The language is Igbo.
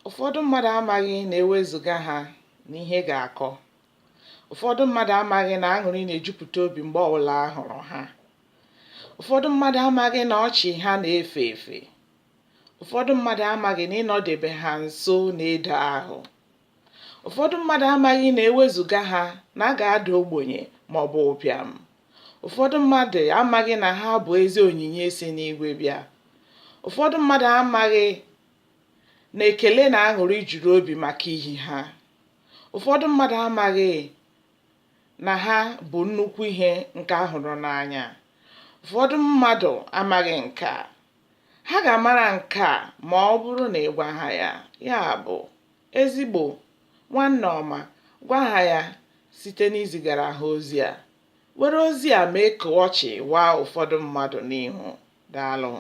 Ụfọdụ mmadụ amaghị na ewezuga ha n'ihe ga-akọ. Ụfọdụ mmadụ amaghị na aṅụrị na-ejupụta obi mgbe ọbụla a hụrụ ha. Ụfọdụ mmadụ amaghị na ọchị ha na-efe efe. Ụfọdụ mmadụ amaghị na ịnọdebe ha nso na-edo ahụ. Ụfọdụ mmadụ amaghị na ewezuga ha na a ga-ada ogbenye maọbụ ụbịam. Ụfọdụ mmadụ amaghị na ha bụ ezi onyinye si n'igwe bịa. Ụfọdụ mmadụ amaghị na ekele na aṅụrị juru obi maka ihi ha. Ụfọdụ mmadụ amaghị na ha bụ nnukwu ihe nke a hụrụ n'anya. Ụfọdụ mmadụ amaghị nke a. Ha ga-amara nke a ma ọ bụrụ na ị gwa ha ya. Ya bụ, ezigbo nwanne ọma, gwa ha ya site n'izigara ha ozi a. Were ozi a mee ka ọchị waa ụfọdụ mmadụ n'ihu. Daalụ.